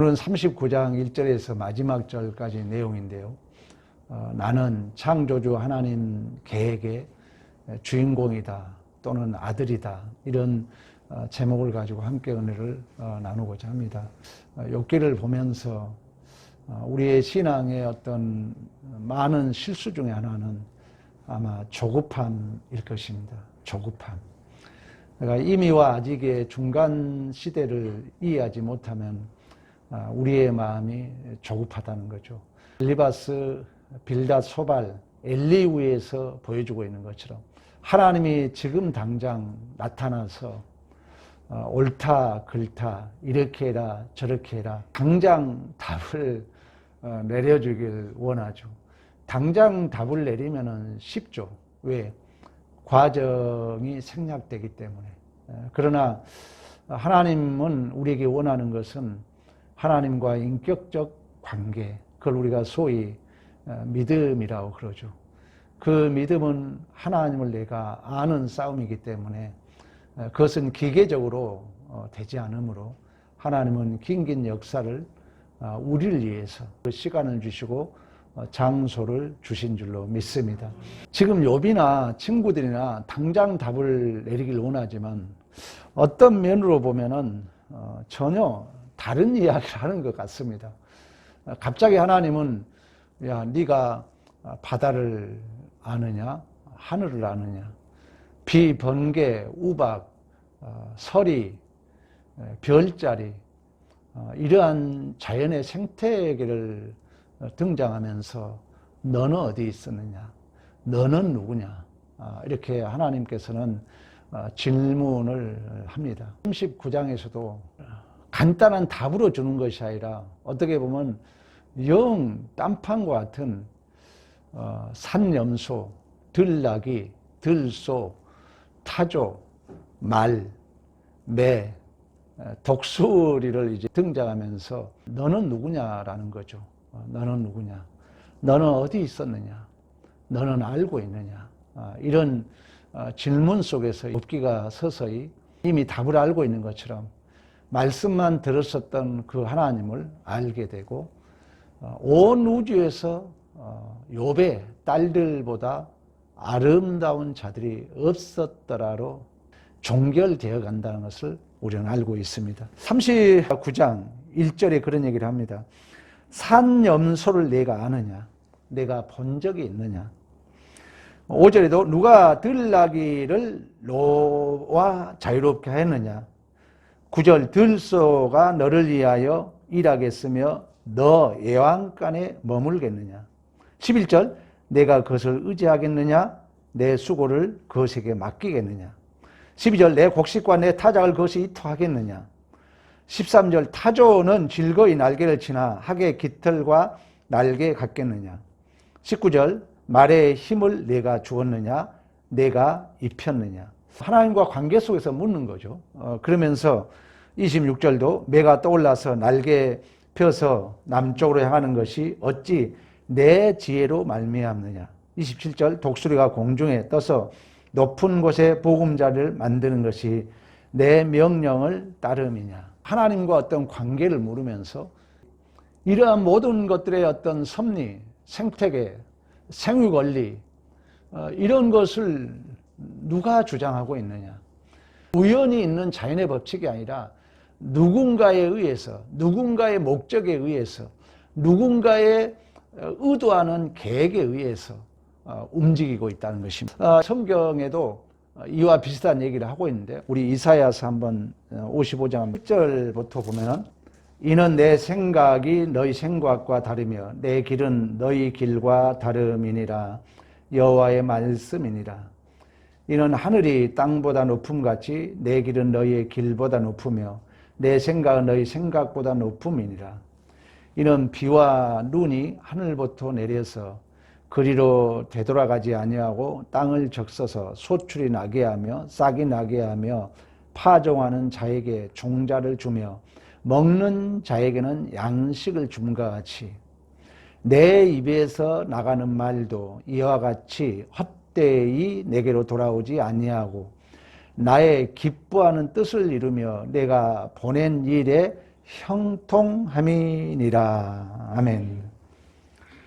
오늘은 39장 1절에서 마지막 절까지 내용인데요. 나는 창조주 하나님 계획의 주인공이다 또는 아들이다, 이런 제목을 가지고 함께 은혜를 나누고자 합니다. 욥기를 보면서 우리의 신앙의 어떤 많은 실수 중에 하나는 아마 조급함일 것입니다. 조급함. 그러니까 이미와 아직의 중간 시대를 이해하지 못하면 우리의 마음이 조급하다는 거죠. 엘리바스, 빌닷, 소발, 엘리후에서 보여주고 있는 것처럼 하나님이 지금 당장 나타나서 옳다 그르다 이렇게 해라 저렇게 해라 당장 답을 내려주길 원하죠. 당장 답을 내리면 쉽죠. 왜? 과정이 생략되기 때문에. 그러나 하나님은 우리에게 원하는 것은 하나님과 인격적 관계, 그걸 우리가 소위 믿음이라고 그러죠. 그 믿음은 하나님을 내가 아는 싸움이기 때문에 그것은 기계적으로 되지 않으므로 하나님은 긴긴 역사를 우리를 위해서 그 시간을 주시고 장소를 주신 줄로 믿습니다. 지금 욥이나 친구들이나 당장 답을 내리길 원하지만 어떤 면으로 보면은 전혀 다른 이야기를 하는 것 같습니다. 갑자기 하나님은 야, 네가 바다를 아느냐, 하늘을 아느냐, 비, 번개, 우박, 서리, 별자리, 이러한 자연의 생태계를 등장하면서 너는 어디 있었느냐, 너는 누구냐, 이렇게 하나님께서는 질문을 합니다. 39장에서도 간단한 답으로 주는 것이 아니라 어떻게 보면 영 딴판과 같은 산염소, 들나귀, 들소, 타조, 말, 매, 독수리를 이제 등장하면서 너는 누구냐라는 거죠. 너는 누구냐? 너는 어디 있었느냐? 너는 알고 있느냐? 이런 질문 속에서 욥기가 서서히 이미 답을 알고 있는 것처럼 말씀만 들었었던 그 하나님을 알게 되고 온 우주에서 욥의 딸들보다 아름다운 자들이 없었더라로 종결되어 간다는 것을 우리는 알고 있습니다. 39장 1절에 그런 얘기를 합니다. 산염소를 내가 아느냐? 내가 본 적이 있느냐? 5절에도 누가 들나귀를 노와 자유롭게 하였느냐? 9절 들소가 너를 위하여 일하겠으며 너 애완간에 머물겠느냐? 11절 내가 그것을 의지하겠느냐? 내 수고를 그것에게 맡기겠느냐? 12절 내 곡식과 내 타작을 그것이 이토하겠느냐? 13절 타조는 즐거이 날개를 치나 학의 깃털과 날개 같겠느냐? 19절 말의 힘을 내가 주었느냐? 내가 입혔느냐? 하나님과 관계 속에서 묻는 거죠. 그러면서 26절도 매가 떠올라서 날개 펴서 남쪽으로 향하는 것이 어찌 내 지혜로 말미암느냐? 27절 독수리가 공중에 떠서 높은 곳에 보금자리를 만드는 것이 내 명령을 따름이냐? 하나님과 어떤 관계를 물으면서 이러한 모든 것들의 어떤 섭리, 생태계, 생육원리, 이런 것을 누가 주장하고 있느냐? 우연히 있는 자연의 법칙이 아니라 누군가에 의해서, 누군가의 목적에 의해서, 누군가의 의도하는 계획에 의해서 움직이고 있다는 것입니다. 성경에도 이와 비슷한 얘기를 하고 있는데 우리 이사야서 한번 55장 1절부터 보면 이는 내 생각이 너희 생각과 다르며 내 길은 너희 길과 다름이니라. 여호와의 말씀이니라. 이는 하늘이 땅보다 높음같이 내 길은 너희의 길보다 높으며 내 생각은 너희 생각보다 높음이니라. 이는 비와 눈이 하늘부터 내려서 그리로 되돌아가지 아니하고 땅을 적셔서 소출이 나게 하며 싹이 나게 하며 파종하는 자에게 종자를 주며 먹는 자에게는 양식을 줌과 같이 내 입에서 나가는 말도 이와 같이 헛되이 내게로 돌아오지 아니하고 나의 기뻐하는 뜻을 이루며 내가 보낸 일에 형통함이니라. 아멘.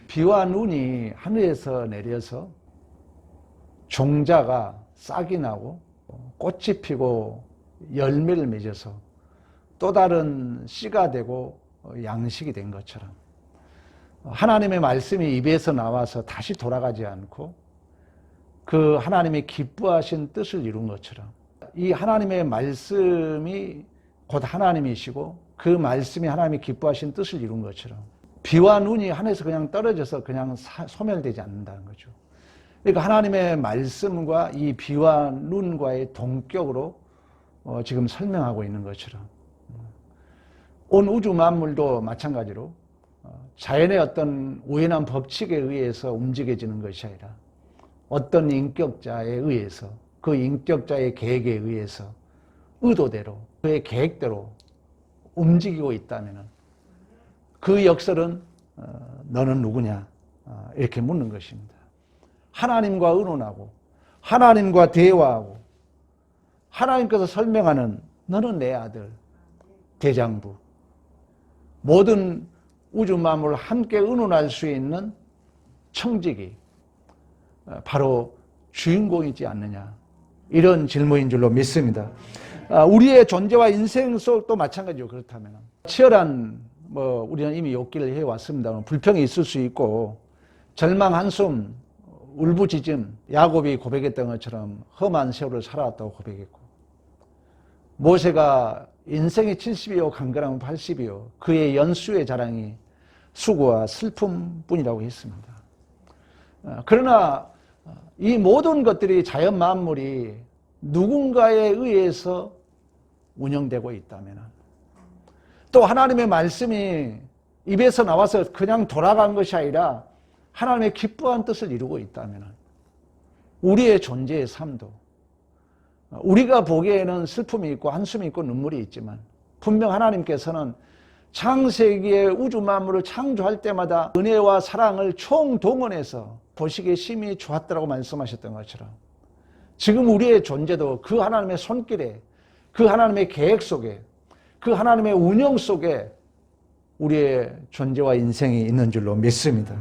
비와 눈이 하늘에서 내려서 종자가 싹이 나고 꽃이 피고 열매를 맺어서 또 다른 씨가 되고 양식이 된 것처럼 하나님의 말씀이 입에서 나와서 다시 돌아가지 않고 그 하나님의 기뻐하신 뜻을 이룬 것처럼 이 하나님의 말씀이 곧 하나님이시고 그 말씀이 하나님이 기뻐하신 뜻을 이룬 것처럼 비와 눈이 하늘에서 그냥 떨어져서 그냥 소멸되지 않는다는 거죠. 그러니까 하나님의 말씀과 이 비와 눈과의 동격으로 지금 설명하고 있는 것처럼 온 우주 만물도 마찬가지로 자연의 어떤 우연한 법칙에 의해서 움직여지는 것이 아니라 어떤 인격자에 의해서 그 인격자의 계획에 의해서 의도대로 그의 계획대로 움직이고 있다면 그 역설은 너는 누구냐 이렇게 묻는 것입니다. 하나님과 의논하고 하나님과 대화하고 하나님께서 설명하는 너는 내 아들 대장부 모든 우주 만물을 함께 의논할 수 있는 청지기 바로 주인공이지 않느냐 이런 질문인 줄로 믿습니다. 우리의 존재와 인생 속도 마찬가지죠. 그렇다면 치열한 우리는 이미 욥기를 해왔습니다만 불평이 있을 수 있고 절망 한숨 울부짖음 야곱이 고백했던 것처럼 험한 세월을 살아왔다고 고백했고 모세가 인생이 70이요 강건하면 80이요 그의 연수의 자랑이 수고와 슬픔뿐이라고 했습니다. 그러나 이 모든 것들이 자연 만물이 누군가에 의해서 운영되고 있다면 또 하나님의 말씀이 입에서 나와서 그냥 돌아간 것이 아니라 하나님의 기뻐한 뜻을 이루고 있다면 우리의 존재의 삶도 우리가 보기에는 슬픔이 있고 한숨이 있고 눈물이 있지만 분명 하나님께서는 창세기의 우주 만물을 창조할 때마다 은혜와 사랑을 총동원해서 보시기에 심히 좋았다고 말씀하셨던 것처럼 지금 우리의 존재도 그 하나님의 손길에 그 하나님의 계획 속에 그 하나님의 운영 속에 우리의 존재와 인생이 있는 줄로 믿습니다.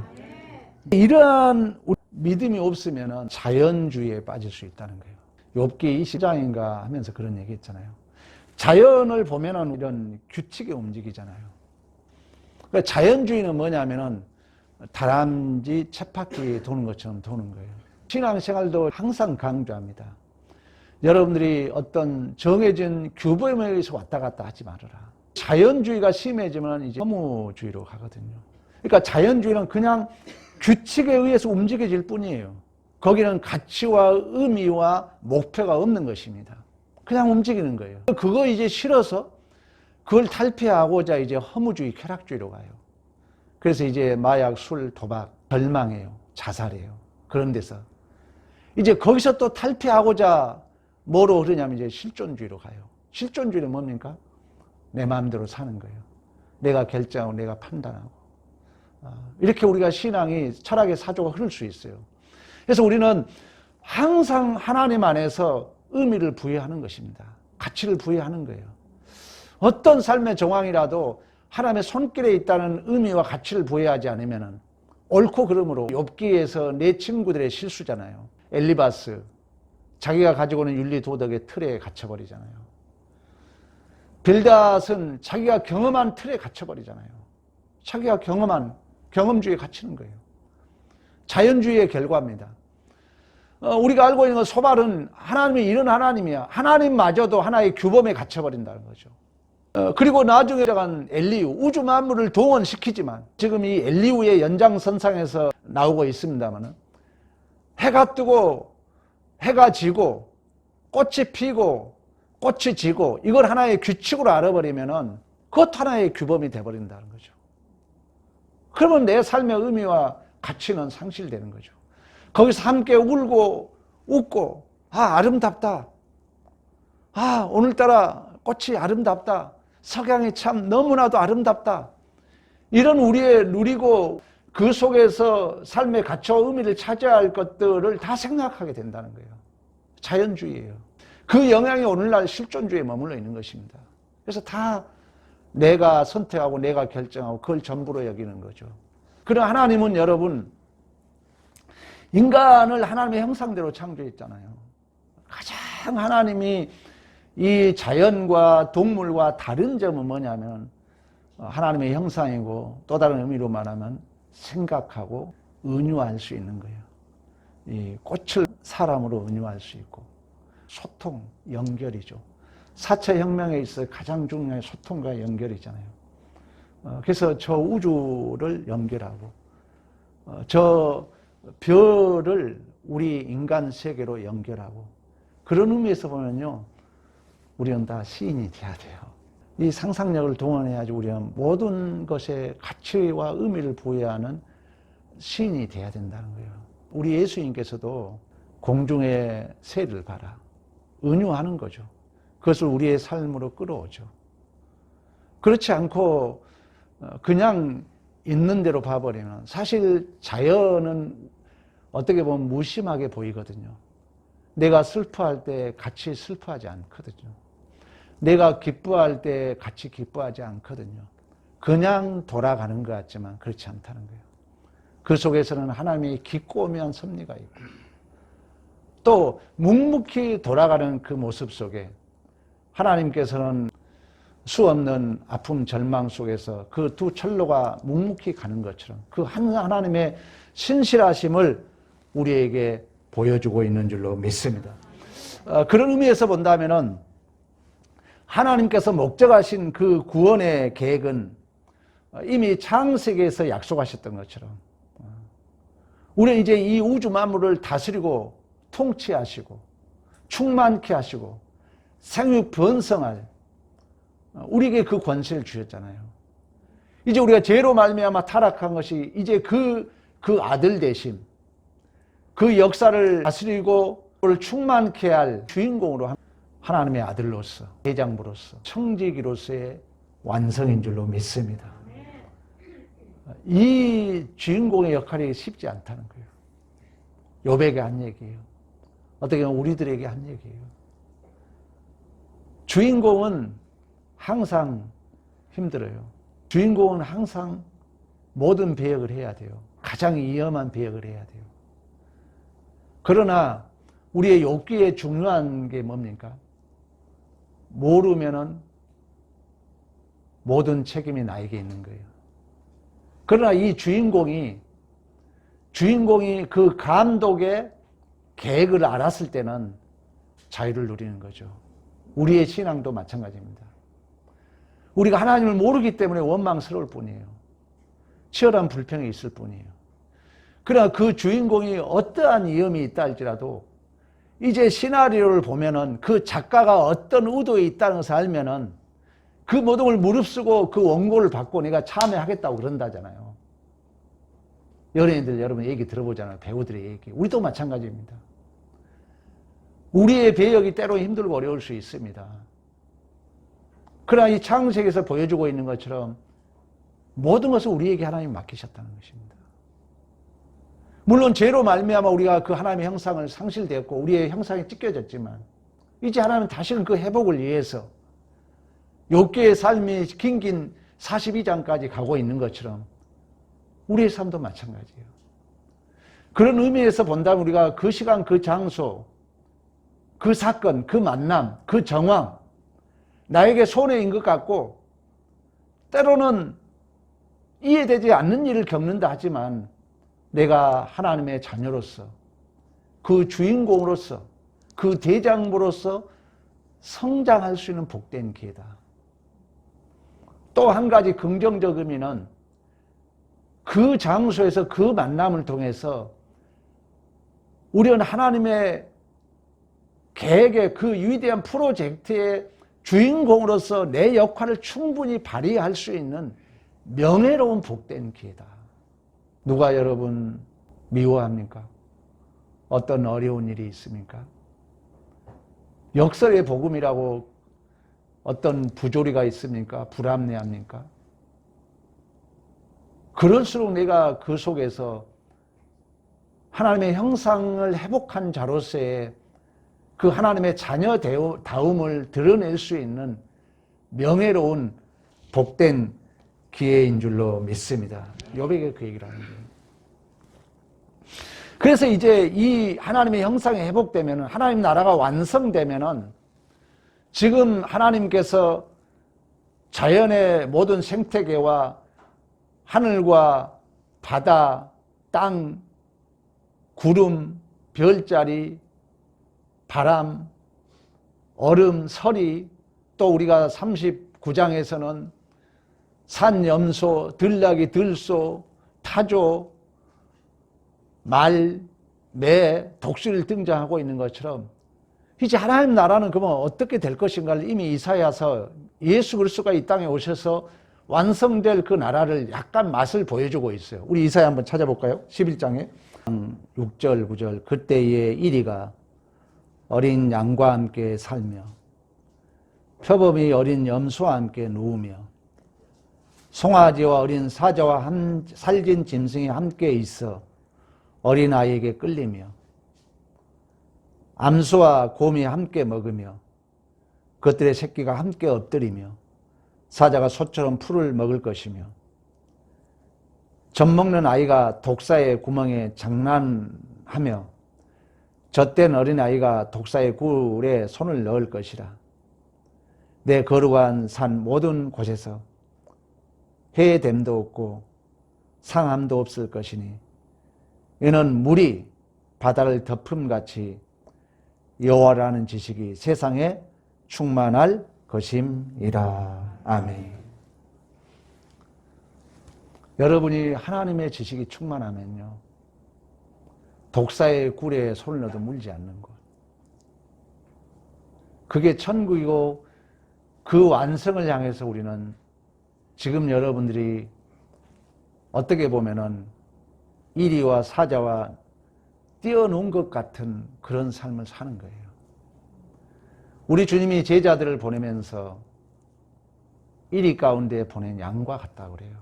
이러한 믿음이 없으면 자연주의에 빠질 수 있다는 거예요. 욥기 20장인가 하면서 그런 얘기 했잖아요. 자연을 보면은 이런 규칙에 움직이잖아요. 그러니까 자연주의는 뭐냐면은 다람쥐 쳇바퀴 도는 것처럼 도는 거예요. 신앙생활도 항상 강조합니다. 여러분들이 어떤 정해진 규범에 의해서 왔다 갔다 하지 말아라. 자연주의가 심해지면 이제 허무주의로 가거든요. 그러니까 자연주의는 그냥 규칙에 의해서 움직여질 뿐이에요. 거기는 가치와 의미와 목표가 없는 것입니다. 그냥 움직이는 거예요. 그거 이제 싫어서 그걸 탈피하고자 이제 허무주의, 쾌락주의로 가요. 그래서 이제 마약, 술, 도박, 절망해요. 자살해요. 그런 데서. 이제 거기서 또 탈피하고자 뭐로 흐르냐면 이제 실존주의로 가요. 실존주의는 뭡니까? 내 마음대로 사는 거예요. 내가 결정하고 내가 판단하고. 이렇게 우리가 신앙이 철학의 사조가 흐를 수 있어요. 그래서 우리는 항상 하나님 안에서 의미를 부여하는 것입니다. 가치를 부여하는 거예요. 어떤 삶의 정황이라도 하나님의 손길에 있다는 의미와 가치를 부여하지 않으면 옳고 그름으로 욥기에서 내 친구들의 실수잖아요. 엘리바스 자기가 가지고 있는 윤리 도덕의 틀에 갇혀버리잖아요. 빌닷은 자기가 경험한 틀에 갇혀버리잖아요. 자기가 경험한 경험주의에 갇히는 거예요. 자연주의의 결과입니다. 우리가 알고 있는 건 소발은 하나님이 이런 하나님이야. 하나님마저도 하나의 규범에 갇혀버린다는 거죠. 그리고 나중에 들어간 엘리후, 우주 만물을 동원시키지만 지금 이 엘리후의 연장선상에서 나오고 있습니다만 해가 뜨고 해가 지고 꽃이 피고 꽃이 지고 이걸 하나의 규칙으로 알아버리면 그것 하나의 규범이 돼버린다는 거죠. 그러면 내 삶의 의미와 가치는 상실되는 거죠. 거기서 함께 울고 웃고 아름답다. 오늘따라 꽃이 아름답다. 석양이 참 너무나도 아름답다. 이런 우리의 누리고 그 속에서 삶의 가치와 의미를 찾아야 할 것들을 다 생각하게 된다는 거예요. 자연주의예요. 그 영향이 오늘날 실존주의에 머물러 있는 것입니다. 그래서 다 내가 선택하고 내가 결정하고 그걸 전부로 여기는 거죠. 그러나 하나님은 여러분 인간을 하나님의 형상대로 창조했잖아요. 가장 하나님이 이 자연과 동물과 다른 점은 뭐냐면 하나님의 형상이고 또 다른 의미로 말하면 생각하고 은유할 수 있는 거예요. 이 꽃을 사람으로 은유할 수 있고 소통, 연결이죠. 사체혁명에 있어 가장 중요한 소통과 연결이잖아요. 그래서 저 우주를 연결하고 저 별을 우리 인간 세계로 연결하고 그런 의미에서 보면요. 우리는 다 시인이 돼야 돼요. 이 상상력을 동원해야지 우리는 모든 것에 가치와 의미를 부여해야 하는 시인이 돼야 된다는 거예요. 우리 예수님께서도 공중의 새를 봐라. 은유하는 거죠. 그것을 우리의 삶으로 끌어오죠. 그렇지 않고 그냥 있는 대로 봐버리면 사실 자연은 어떻게 보면 무심하게 보이거든요. 내가 슬퍼할 때 같이 슬퍼하지 않거든요. 내가 기뻐할 때 같이 기뻐하지 않거든요. 그냥 돌아가는 것 같지만 그렇지 않다는 거예요. 그 속에서는 하나님의 깊고미한 섭리가 있고 또 묵묵히 돌아가는 그 모습 속에 하나님께서는 수없는 아픔 절망 속에서 그 두 철로가 묵묵히 가는 것처럼 그 하나님의 신실하심을 우리에게 보여주고 있는 줄로 믿습니다. 그런 의미에서 본다면은 하나님께서 목적하신 그 구원의 계획은 이미 창세기에서 약속하셨던 것처럼 우리는 이제 이 우주 만물을 다스리고 통치하시고 충만케 하시고 생육 번성할 우리에게 그 권세를 주셨잖아요. 이제 우리가 죄로 말미암아 타락한 것이 이제 그 아들 대신 그 역사를 다스리고 그를 충만케 할 주인공으로 하나님의 아들로서 대장부로서 청지기로서의 완성인 줄로 믿습니다. 이 주인공의 역할이 쉽지 않다는 거예요. 욥에게 한 얘기예요. 어떻게 보면 우리들에게 한 얘기예요. 주인공은 항상 힘들어요. 주인공은 항상 모든 배역을 해야 돼요. 가장 위험한 배역을 해야 돼요. 그러나 우리의 욥기에 중요한 게 뭡니까? 모르면은 모든 책임이 나에게 있는 거예요. 그러나 이 주인공이 그 감독의 계획을 알았을 때는 자유를 누리는 거죠. 우리의 신앙도 마찬가지입니다. 우리가 하나님을 모르기 때문에 원망스러울 뿐이에요. 치열한 불평이 있을 뿐이에요. 그러나 그 주인공이 어떠한 위험이 있다 할지라도 이제 시나리오를 보면은 그 작가가 어떤 의도에 있다는 것을 알면은 그 모든 걸 무릅쓰고 그 원고를 받고 내가 참여하겠다고 그런다잖아요. 연예인들 여러분 얘기 들어보잖아요. 배우들의 얘기. 우리도 마찬가지입니다. 우리의 배역이 때로 힘들고 어려울 수 있습니다. 그러나 이 창세기에서 보여주고 있는 것처럼 모든 것을 우리에게 하나님이 맡기셨다는 것입니다. 물론 죄로 말미암아 우리가 그 하나님의 형상을 상실되었고 우리의 형상이 찢겨졌지만 이제 하나님은 다시는 그 회복을 위해서 욥기의 삶이 긴긴 42장까지 가고 있는 것처럼 우리의 삶도 마찬가지예요. 그런 의미에서 본다면 우리가 그 시간 그 장소 그 사건 그 만남 그 정황 나에게 손해인 것 같고 때로는 이해되지 않는 일을 겪는다 하지만 내가 하나님의 자녀로서 그 주인공으로서 그 대장부로서 성장할 수 있는 복된 기회다. 또 한 가지 긍정적 의미는 그 장소에서 그 만남을 통해서 우리는 하나님의 계획의 그 위대한 프로젝트의 주인공으로서 내 역할을 충분히 발휘할 수 있는 명예로운 복된 기회다. 누가 여러분 미워합니까? 어떤 어려운 일이 있습니까? 역설의 복음이라고 어떤 부조리가 있습니까? 불합리합니까? 그럴수록 내가 그 속에서 하나님의 형상을 회복한 자로서의 그 하나님의 자녀다움을 드러낼 수 있는 명예로운 복된 기회인 줄로 믿습니다. 욥에게 그 얘기를 하는 거예요. 그래서 이제 이 하나님의 형상이 회복되면, 하나님 나라가 완성되면은, 지금 하나님께서 자연의 모든 생태계와 하늘과 바다, 땅, 구름, 별자리, 바람, 얼음, 서리, 또 우리가 39장에서는 산, 염소, 들나귀, 들소, 타조, 말, 매, 독수리를 등장하고 있는 것처럼 이제 하나님 나라는 그러면 어떻게 될 것인가를 이미 이사야서 예수 그리스도가 이 땅에 오셔서 완성될 그 나라를 약간 맛을 보여주고 있어요. 우리 이사야 한번 찾아볼까요? 11장에 6절 9절 그때의 이리가 어린 양과 함께 살며 표범이 어린 염소와 함께 누우며 송아지와 어린 사자와 살진 짐승이 함께 있어 어린아이에게 끌리며 암소와 곰이 함께 먹으며 그것들의 새끼가 함께 엎드리며 사자가 소처럼 풀을 먹을 것이며 젖먹는 아이가 독사의 구멍에 장난하며 젖된 어린아이가 독사의 굴에 손을 넣을 것이라. 내 거룩한 산 모든 곳에서 해됨도 없고 상함도 없을 것이니 이는 물이 바다를 덮음같이 여호와라는 지식이 세상에 충만할 것임이라. 아멘. 여러분이 하나님의 지식이 충만하면요, 독사의 굴에 손을 넣어도 물지 않는 것, 그게 천국이고 그 완성을 향해서 우리는 지금 여러분들이 어떻게 보면은 이리와 사자와 뛰어논 것 같은 그런 삶을 사는 거예요. 우리 주님이 제자들을 보내면서 이리 가운데 보낸 양과 같다고 그래요.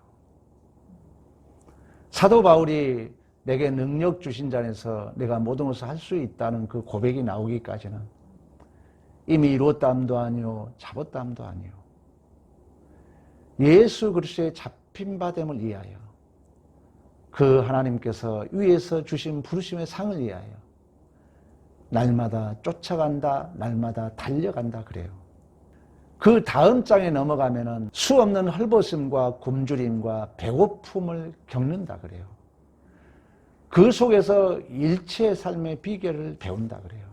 사도 바울이 내게 능력 주신 자에서 내가 모든 것을 할 수 있다는 그 고백이 나오기까지는 이미 이뤘다함도 아니요 잡았다함도 아니요 예수 그리스도의 잡힌 바 됨을 위하여 그 하나님께서 위에서 주신 부르심의 상을 위하여 날마다 쫓아간다, 날마다 달려간다 그래요. 그 다음 장에 넘어가면은 수 없는 헐벗음과 굶주림과 배고픔을 겪는다 그래요. 그 속에서 일체의 삶의 비결을 배운다 그래요.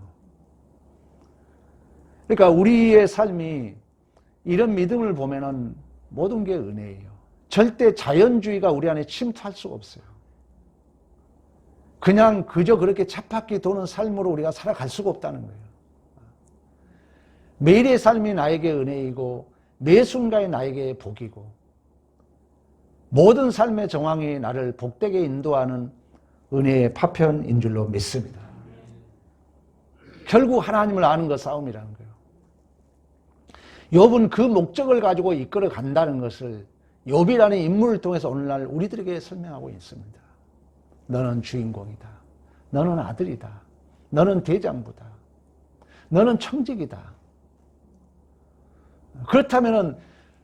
그러니까 우리의 삶이 이런 믿음을 보면은 모든 게 은혜예요. 절대 자연주의가 우리 안에 침투할 수가 없어요. 그냥 그저 그렇게 쳇바퀴 도는 삶으로 우리가 살아갈 수가 없다는 거예요. 매일의 삶이 나에게 은혜이고 매 순간이 나에게 복이고 모든 삶의 정황이 나를 복되게 인도하는 은혜의 파편인 줄로 믿습니다. 결국 하나님을 아는 것 싸움이라는 거예요. 욥은 그 목적을 가지고 이끌어 간다는 것을 욥이라는 인물을 통해서 오늘날 우리들에게 설명하고 있습니다. 너는 주인공이다. 너는 아들이다. 너는 대장부다. 너는 청직이다. 그렇다면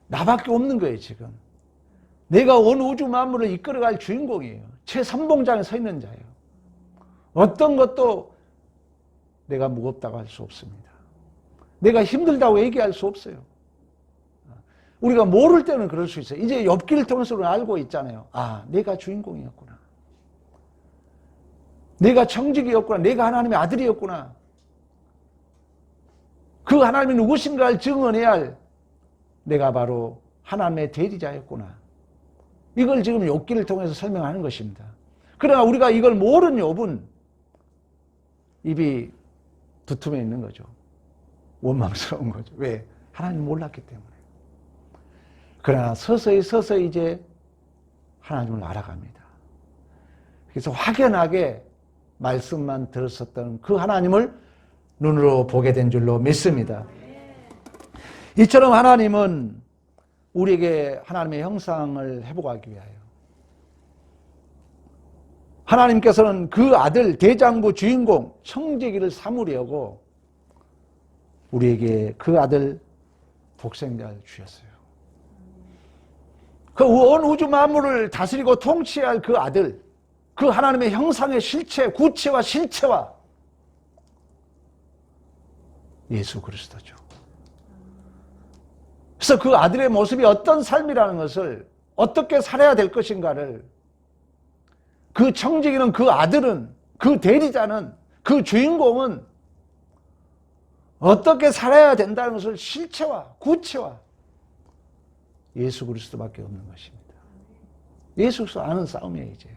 나밖에 없는 거예요. 지금 내가 온 우주 만물을 이끌어갈 주인공이에요. 최선봉장에 서 있는 자예요. 어떤 것도 내가 무겁다고 할 수 없습니다. 내가 힘들다고 얘기할 수 없어요. 우리가 모를 때는 그럴 수 있어요. 이제 욥기를 통해서 우리는 알고 있잖아요. 아, 내가 주인공이었구나. 내가 청직이었구나. 내가 하나님의 아들이었구나. 그 하나님이 누구신가를 증언해야 할 내가 바로 하나님의 대리자였구나. 이걸 지금 욥기를 통해서 설명하는 것입니다. 그러나 우리가 이걸 모르는 욥은 입이 두툼해 있는 거죠. 원망스러운 거죠. 왜? 하나님 몰랐기 때문에. 그러나 서서히 이제 하나님을 알아갑니다. 그래서 확연하게 말씀만 들었었던 그 하나님을 눈으로 보게 된 줄로 믿습니다. 이처럼 하나님은 우리에게 하나님의 형상을 회복하기 위하여 하나님께서는 그 아들 대장부 주인공 청지기를 삼으려고 우리에게 그 아들 독생자를 주셨어요. 그 온 우주 만물을 다스리고 통치할 그 아들, 그 하나님의 형상의 실체, 구체와 실체와 예수 그리스도죠. 그래서 그 아들의 모습이 어떤 삶이라는 것을, 어떻게 살아야 될 것인가를, 그 청지기는, 그 아들은, 그 대리자는, 그 주인공은 어떻게 살아야 된다는 것을 실체와 구체와 예수 그리스도밖에 없는 것입니다. 예수 그리스도 아는 싸움이에요. 이제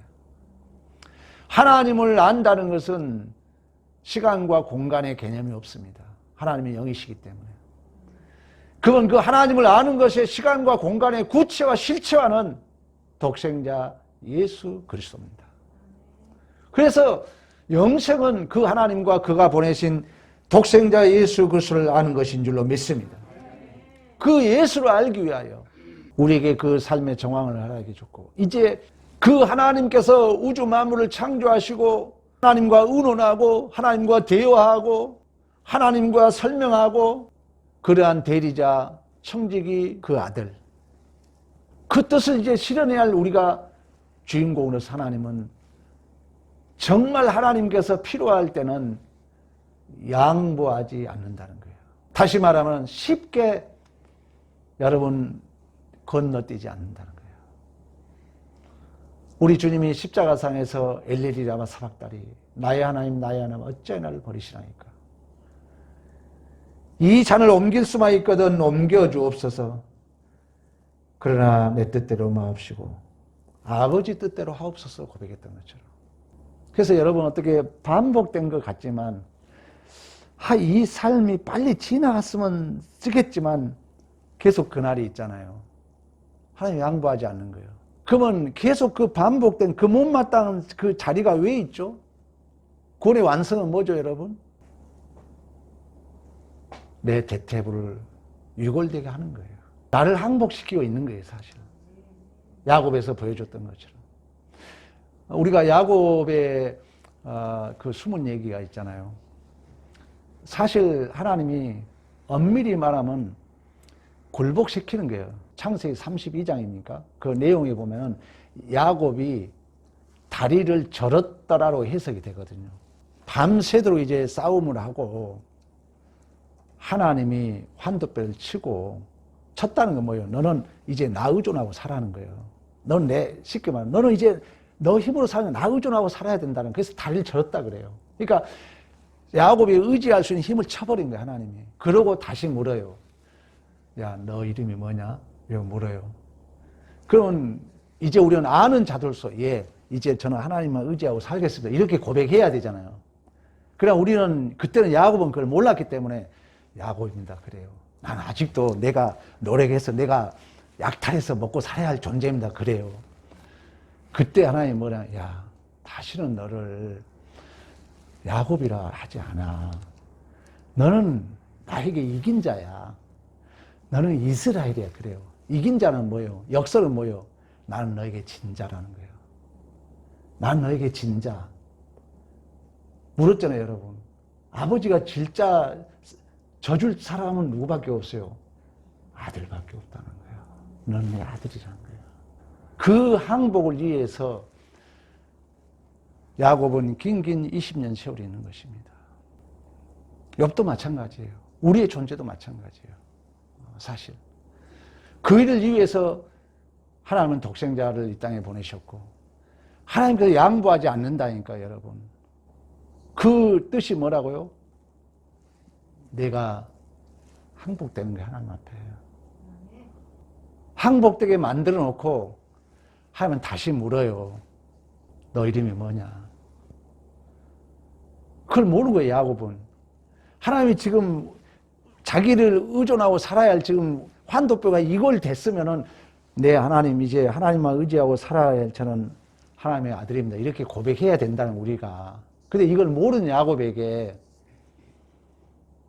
하나님을 안다는 것은 시간과 공간의 개념이 없습니다. 하나님이 영이시기 때문에. 그건 그 하나님을 아는 것의 시간과 공간의 구체와 실체와는 독생자 예수 그리스도입니다. 그래서 영생은 그 하나님과 그가 보내신 독생자 예수 그리스도를 아는 것인 줄로 믿습니다. 그 예수를 알기 위하여 우리에게 그 삶의 정황을 알게 줬고, 이제 그 하나님께서 우주 만물을 창조하시고 하나님과 의논하고 하나님과 대화하고 하나님과 설명하고, 그러한 대리자 청지기 그 아들, 그 뜻을 이제 실현해야 할 우리가 주인공으로서 하나님은 정말 하나님께서 필요할 때는 양보하지 않는다는 거예요. 다시 말하면 쉽게 여러분 건너뛰지 않는다는 거예요. 우리 주님이 십자가상에서 엘레리라마 사박다리, 나의 하나님 나의 하나님 어찌 나를 버리시나이까. 이 잔을 옮길 수만 있거든 옮겨주옵소서. 그러나 내 뜻대로 마옵시고 아버지 뜻대로 하옵소서 고백했던 것처럼. 그래서 여러분 어떻게 반복된 것 같지만 이 삶이 빨리 지나갔으면 쓰겠지만 계속 그날이 있잖아요. 하나님 양보하지 않는 거예요. 그러면 계속 그 반복된 그 못마땅한 그 자리가 왜 있죠? 구원의 완성은 뭐죠, 여러분? 내 대퇴부를 유골되게 하는 거예요. 나를 항복시키고 있는 거예요, 사실. 야곱에서 보여줬던 것처럼. 우리가 야곱의 그 숨은 얘기가 있잖아요. 사실 하나님이 엄밀히 말하면 굴복시키는 거예요. 창세기 32장입니까? 그 내용에 보면 야곱이 다리를 절었더라로 해석이 되거든요. 밤새도록 이제 싸움을 하고 하나님이 환도뼈를 치고 쳤다는 건 뭐예요? 너는 이제 나 의존하고 살아는 거예요. 너는 쉽게 말하면 너는 이제 너 힘으로 살면 나 의존하고 살아야 된다는 거예요. 그래서 다리를 절었다 그래요. 그러니까 야곱이 의지할 수 있는 힘을 쳐버린 거예요, 하나님이. 그러고 다시 물어요. 야, 너 이름이 뭐냐? 이러고 물어요. 그러면 이제 우리는 아는 자들로서 이제 저는 하나님만 의지하고 살겠습니다. 이렇게 고백해야 되잖아요. 그러나 우리는 그때는 야곱은 그걸 몰랐기 때문에 야곱입니다. 그래요. 난 아직도 내가 노력해서 내가 약탈해서 먹고 살아야 할 존재입니다. 그래요. 그때 하나님이 뭐냐? 야, 다시는 너를 야곱이라 하지 않아. 너는 나에게 이긴 자야. 너는 이스라엘이야. 그래요. 이긴 자는 뭐예요? 역설은 뭐예요? 나는 너에게 진 자라는 거예요. 난 너에게 진 자. 물었잖아요, 여러분. 아버지가 져줄 사람은 누구밖에 없어요? 아들밖에 없다는 거예요. 너는 내 아들이라는 거예요. 그 항복을 위해서 야곱은 긴긴 20년 세월이 있는 것입니다. 욥도 마찬가지예요. 우리의 존재도 마찬가지예요. 사실. 그 일을 위해서 하나님은 독생자를 이 땅에 보내셨고 하나님께서 양보하지 않는다니까, 여러분. 그 뜻이 뭐라고요? 내가 항복되는 게 하나님 앞에요. 항복되게 만들어 놓고 하면 다시 물어요. 너 이름이 뭐냐? 그걸 모르는 거예요, 야곱은. 하나님이 지금 자기를 의존하고 살아야 할 지금 환도뼈가 이걸 됐으면은 네, 하나님 이제 하나님만 의지하고 살아야 할 저는 하나님의 아들입니다. 이렇게 고백해야 된다는 우리가. 근데 이걸 모르는 야곱에게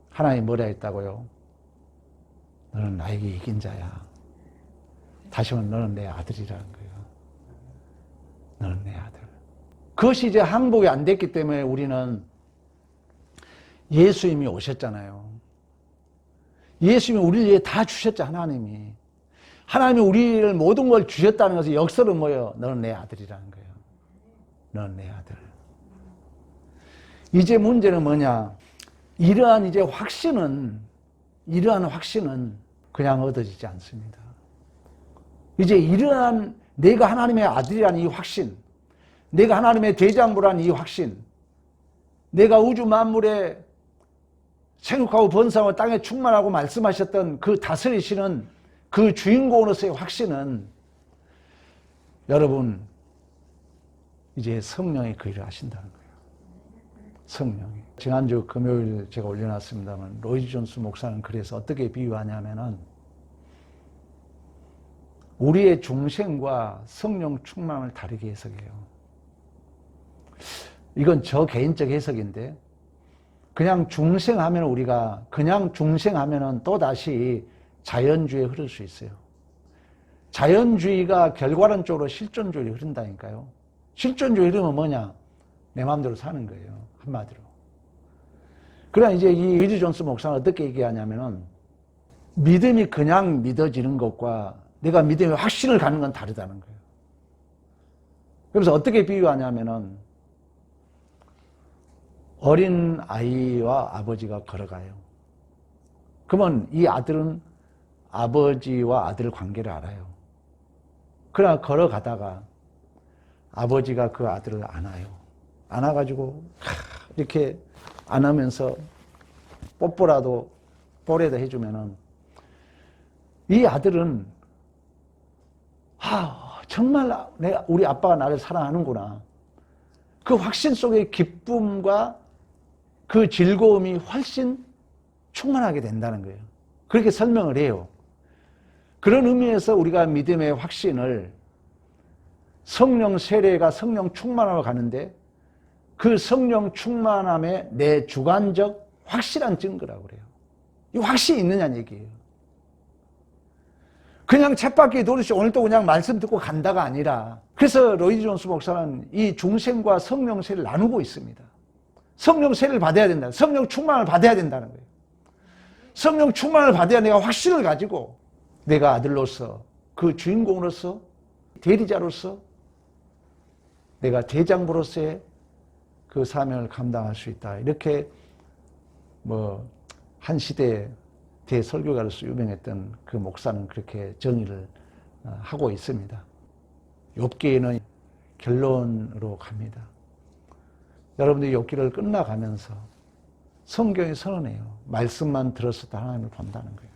하나님이 뭐라 했다고요? 너는 나에게 이긴 자야. 다시 말하면 너는 내 아들이라는 거예요. 너는 내 아들. 그것이 이제 항복이 안 됐기 때문에 우리는 예수님이 오셨잖아요. 예수님이 우리를 위해 다 주셨죠, 하나님이. 하나님이 우리를 모든 걸 주셨다는 것은 역설은 뭐예요? 너는 내 아들이라는 거예요. 너는 내 아들. 이제 문제는 뭐냐? 이러한 확신은 그냥 얻어지지 않습니다. 이제 이러한 내가 하나님의 아들이라는 이 확신, 내가 하나님의 대장부라는 이 확신, 내가 우주 만물에 생육하고 번성하고 땅에 충만하고 말씀하셨던 그 다스리시는 그 주인공으로서의 확신은 여러분 이제 성령이 그 일을 하신다는 거예요. 성령이. 지난주 금요일 제가 올려놨습니다만 로이드 존스 목사는 그래서 어떻게 비유하냐면은 우리의 중생과 성령 충만을 다르게 해석해요. 이건 저 개인적 해석인데 그냥 중생하면은 또다시 자연주의에 흐를 수 있어요. 자연주의가 결과론적으로 실존주의로 흐른다니까요. 실존주의 흐르면 뭐냐? 내 마음대로 사는 거예요. 한마디로. 그러나 이제 이 로이드 존스 목사는 어떻게 얘기하냐면은 믿음이 그냥 믿어지는 것과 내가 믿음의 확신을 갖는 건 다르다는 거예요. 그래서 어떻게 비유하냐면은 어린 아이와 아버지가 걸어가요. 그러면 이 아들은 아버지와 아들 관계를 알아요. 그러나 걸어가다가 아버지가 그 아들을 안아요. 안아가지고 이렇게 안으면서 뽀뽀라도 해주면은 이 아들은 정말 우리 아빠가 나를 사랑하는구나. 그 확신 속의 기쁨과 그 즐거움이 훨씬 충만하게 된다는 거예요. 그렇게 설명을 해요. 그런 의미에서 우리가 믿음의 확신을 성령 세례가 성령 충만하러 가는데 그 성령 충만함의 내 주관적 확실한 증거라고 그래요. 이 확신이 있느냐는 얘기예요. 그냥 쳇바퀴 돌듯이 오늘도 그냥 말씀 듣고 간다가 아니라 그래서 로이드 존스 목사는 이 중생과 성령 세례를 나누고 있습니다. 성령 세례를 받아야 된다. 성령 충만을 받아야 된다는 거예요. 성령 충만을 받아야 내가 확신을 가지고 내가 아들로서 그 주인공으로서 대리자로서 내가 대장부로서의 그 사명을 감당할 수 있다. 이렇게 한 시대에 대설교가로서 유명했던 그 목사는 그렇게 정의를 하고 있습니다. 욥기는 결론으로 갑니다. 여러분들이 욥기를 끝나가면서 성경이 선언해요. 말씀만 들었어도 하나님을 본다는 거예요.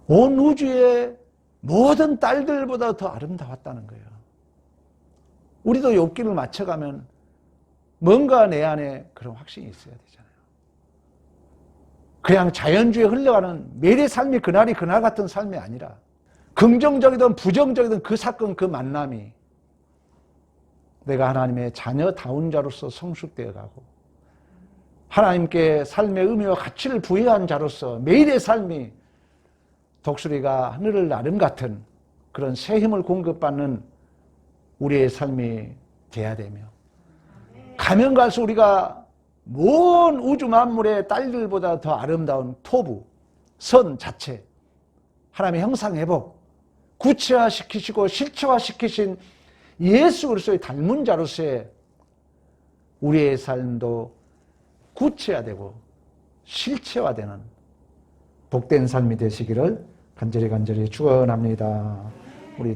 온 우주의 모든 딸들보다 더 아름다웠다는 거예요. 우리도 욥기를 맞춰가면 뭔가 내 안에 그런 확신이 있어야 되잖아요. 그냥 자연주의에 흘러가는 매일의 삶이 그날이 그날 같은 삶이 아니라 긍정적이든 부정적이든 그 사건 그 만남이 내가 하나님의 자녀다운 자로서 성숙되어 가고 하나님께 삶의 의미와 가치를 부여한 자로서 매일의 삶이 독수리가 하늘을 나름 같은 그런 새 힘을 공급받는 우리의 삶이 돼야 되며 가면 갈수록 우리가 먼 우주 만물의 딸들보다 더 아름다운 토부, 선 자체, 하나님의 형상 회복, 구체화시키시고 실체화시키신 예수 그리스도의 닮은 자로서의 우리의 삶도 구체화되고 실체화되는 복된 삶이 되시기를 간절히 축원합니다. 우리